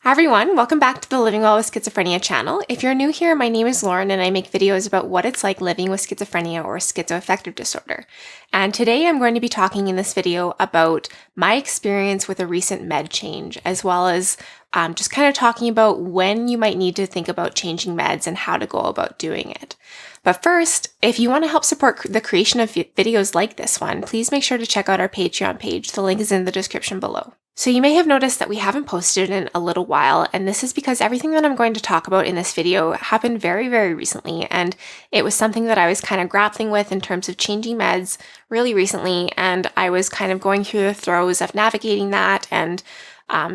Hi everyone, welcome back to the Living Well with Schizophrenia channel. If you're new here, my name is Lauren and I make videos about what it's like living with schizophrenia or schizoaffective disorder. And today I'm going to be talking in this video about my experience with a recent med change, as well as just kind of talking about when you might need to think about changing meds and how to go about doing it. But first, if you want to help support the creation of videos like this one, please make sure to check out our Patreon page. The link is in the description below. So you may have noticed that we haven't posted in a little while, and this is because everything that I'm going to talk about in this video happened very, very recently, and it was something that I was kind of grappling with in terms of changing meds really recently, and I was kind of going through the throes of navigating that and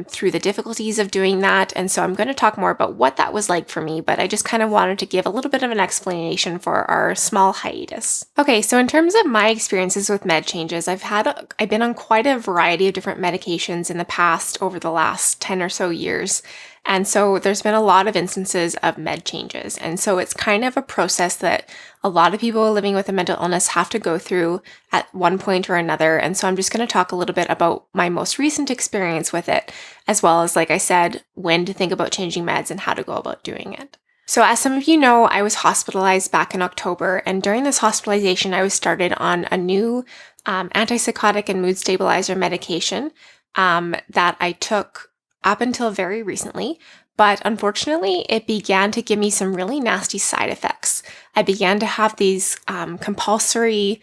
through the difficulties of doing that. And so I'm going to talk more about what that was like for me, but I just kind of wanted to give a little bit of an explanation for our small hiatus. Okay, so in terms of my experiences with med changes, I've been on quite a variety of different medications in the past over the last 10 or so years. And so there's been a lot of instances of med changes. And so it's kind of a process that a lot of people living with a mental illness have to go through at one point or another. And so I'm just going to talk a little bit about my most recent experience with it, as well as, like I said, when to think about changing meds and how to go about doing it. So as some of you know, I was hospitalized back in October. And during this hospitalization, I was started on a new antipsychotic and mood stabilizer medication that I took up until very recently, but unfortunately, it began to give me some really nasty side effects. I began to have these compulsory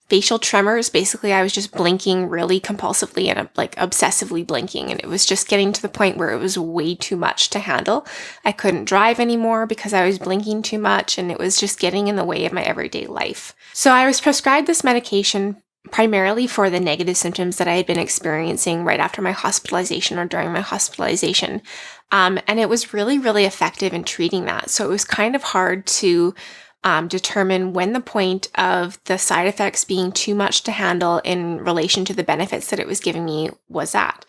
facial tremors. Basically, I was just blinking really compulsively and like obsessively blinking, and it was just getting to the point where it was way too much to handle. I couldn't drive anymore because I was blinking too much, and it was just getting in the way of my everyday life. So I was prescribed this medication primarily for the negative symptoms that I had been experiencing right after my hospitalization or during my hospitalization. And it was really, really effective in treating that. So it was kind of hard to determine when the point of the side effects being too much to handle in relation to the benefits that it was giving me was at.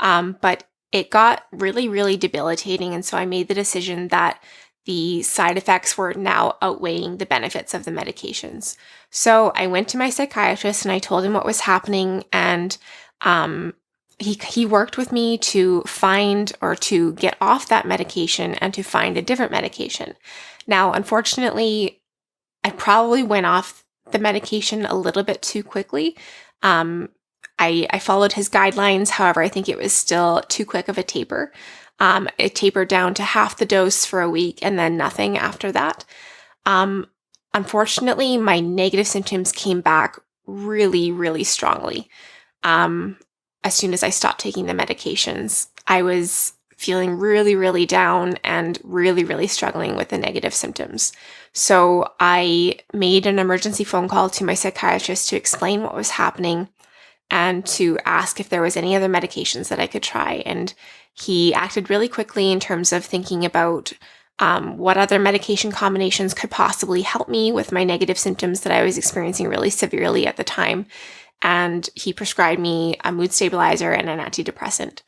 But it got really, really debilitating. And so I made the decision that the side effects were now outweighing the benefits of the medications. So I went to my psychiatrist and I told him what was happening, and he worked with me to find or to get off that medication and to find a different medication. Now, unfortunately, I probably went off the medication a little bit too quickly. I followed his guidelines. However, I think it was still too quick of a taper. It tapered down to half the dose for a week and then nothing after that. Unfortunately, my negative symptoms came back really, really strongly. As soon as I stopped taking the medications, I was feeling really, really down and really, really struggling with the negative symptoms. So I made an emergency phone call to my psychiatrist to explain what was happening and to ask if there was any other medications that I could try. And he acted really quickly in terms of thinking about what other medication combinations could possibly help me with my negative symptoms that I was experiencing really severely at the time. And he prescribed me a mood stabilizer and an antidepressant.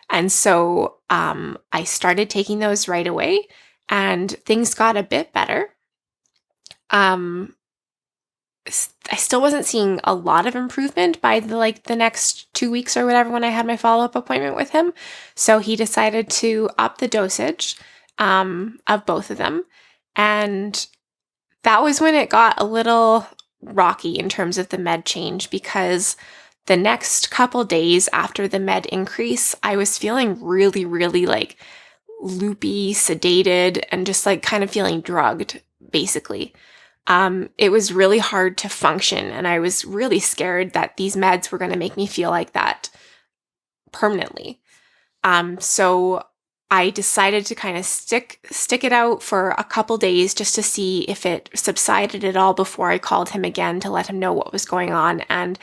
And so I started taking those right away, and things got a bit better. I still wasn't seeing a lot of improvement by the next 2 weeks or whatever when I had my follow-up appointment with him. So he decided to up the dosage of both of them. And that was when it got a little rocky in terms of the med change, because the next couple days after the med increase, I was feeling really, really like loopy, sedated, and just like kind of feeling drugged, basically. It was really hard to function, and I was really scared that these meds were going to make me feel like that permanently. So I decided to kind of stick it out for a couple days just to see if it subsided at all before I called him again to let him know what was going on. And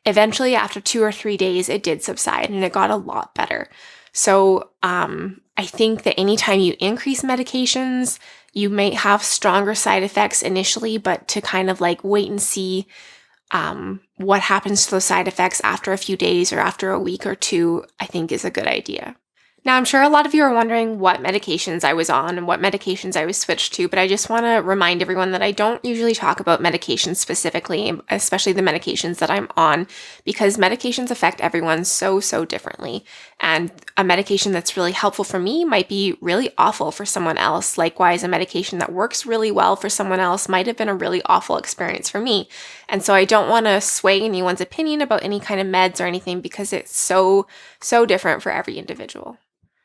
eventually, after 2 or 3 days, it did subside and it got a lot better. So I think that anytime you increase medications, you may have stronger side effects initially, but to kind of like wait and see what happens to those side effects after a few days or after a week or two, I think is a good idea. Now, I'm sure a lot of you are wondering what medications I was on and what medications I was switched to, but I just want to remind everyone that I don't usually talk about medications specifically, especially the medications that I'm on, because medications affect everyone so, so differently. And a medication that's really helpful for me might be really awful for someone else. Likewise, a medication that works really well for someone else might have been a really awful experience for me. And so I don't want to sway anyone's opinion about any kind of meds or anything because it's so, so different for every individual.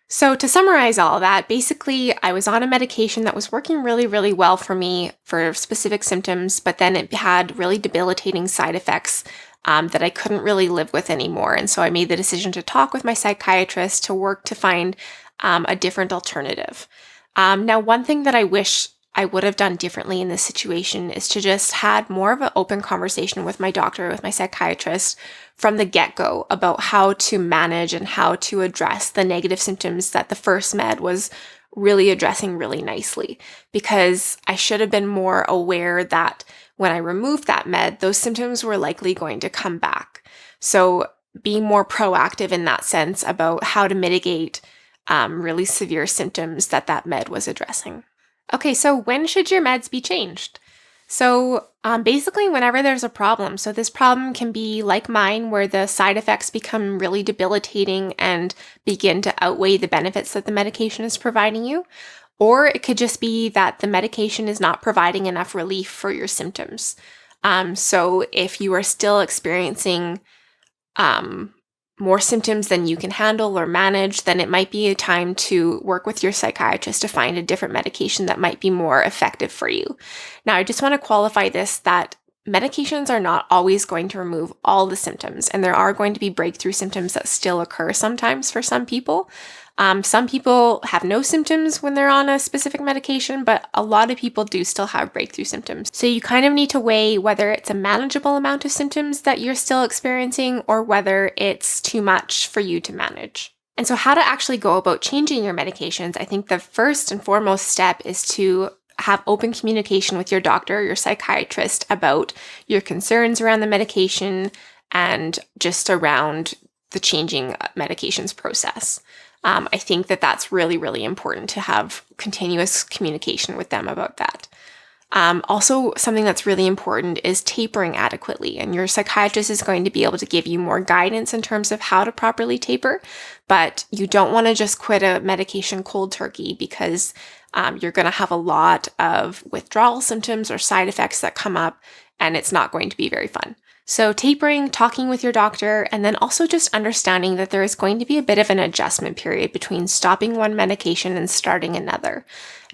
So to summarize all of that, basically I was on a medication that was working really, really well for me for specific symptoms, but then it had really debilitating side effects that I couldn't really live with anymore. And so I made the decision to talk with my psychiatrist to work to find a different alternative. Now, one thing that I wish I would have done differently in this situation is to just had more of an open conversation with my doctor, with my psychiatrist from the get-go about how to manage and how to address the negative symptoms that the first med was really addressing really nicely. Because I should have been more aware that when I removed that med, those symptoms were likely going to come back. So being more proactive in that sense about how to mitigate really severe symptoms that med was addressing. Okay, so when should your meds be changed? So basically whenever there's a problem. So this problem can be like mine where the side effects become really debilitating and begin to outweigh the benefits that the medication is providing you. Or it could just be that the medication is not providing enough relief for your symptoms. So if you are still experiencing more symptoms than you can handle or manage, then it might be a time to work with your psychiatrist to find a different medication that might be more effective for you. Now, I just want to qualify this that medications are not always going to remove all the symptoms, and there are going to be breakthrough symptoms that still occur sometimes for some people. Some people have no symptoms when they're on a specific medication, but a lot of people do still have breakthrough symptoms. So you kind of need to weigh whether it's a manageable amount of symptoms that you're still experiencing or whether it's too much for you to manage. And so how to actually go about changing your medications, I think the first and foremost step is to have open communication with your doctor, your psychiatrist about your concerns around the medication and just around the changing medications process. I think that that's really, really important to have continuous communication with them about that. Also, something that's really important is tapering adequately, and your psychiatrist is going to be able to give you more guidance in terms of how to properly taper, but you don't want to just quit a medication cold turkey because you're going to have a lot of withdrawal symptoms or side effects that come up, and it's not going to be very fun. So tapering, talking with your doctor, and then also just understanding that there is going to be a bit of an adjustment period between stopping one medication and starting another.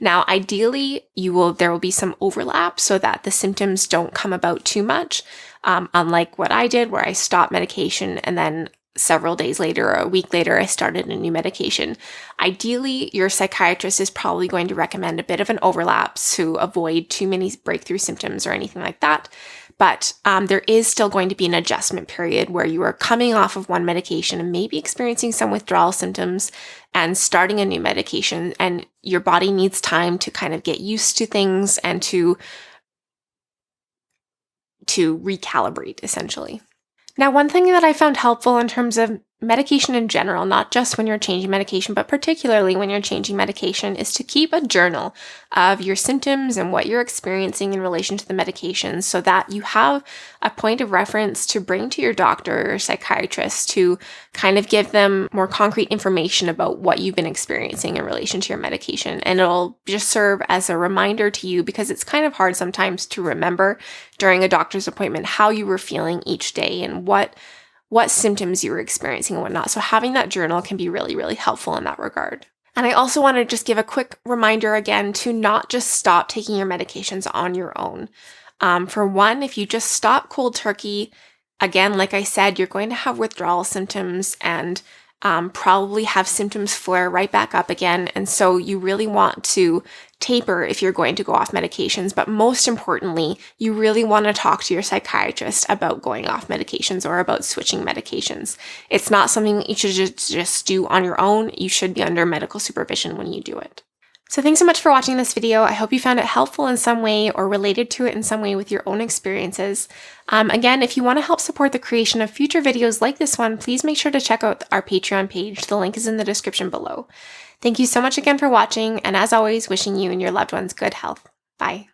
Now, ideally, there will be some overlap so that the symptoms don't come about too much, unlike what I did where I stopped medication and then several days later or a week later, I started a new medication. Ideally, your psychiatrist is probably going to recommend a bit of an overlap to avoid too many breakthrough symptoms or anything like that. But there is still going to be an adjustment period where you are coming off of one medication and maybe experiencing some withdrawal symptoms and starting a new medication. And your body needs time to kind of get used to things and to recalibrate, essentially. Now, one thing that I found helpful in terms of medication in general, not just when you're changing medication, but particularly when you're changing medication, is to keep a journal of your symptoms and what you're experiencing in relation to the medication so that you have a point of reference to bring to your doctor or psychiatrist to kind of give them more concrete information about what you've been experiencing in relation to your medication. And it'll just serve as a reminder to you because it's kind of hard sometimes to remember during a doctor's appointment how you were feeling each day and what symptoms you were experiencing and whatnot. So having that journal can be really, really helpful in that regard. And I also want to just give a quick reminder again to not just stop taking your medications on your own. For one, if you just stop cold turkey, again, like I said, you're going to have withdrawal symptoms and probably have symptoms flare right back up again. And so you really want to taper if you're going to go off medications. But most importantly, you really want to talk to your psychiatrist about going off medications or about switching medications. It's not something that you should just do on your own. You should be under medical supervision when you do it. So thanks so much for watching this video. I hope you found it helpful in some way or related to it in some way with your own experiences. Again, if you want to help support the creation of future videos like this one, please make sure to check out our Patreon page. The link is in the description below. Thank you so much again for watching, and as always, wishing you and your loved ones good health. Bye.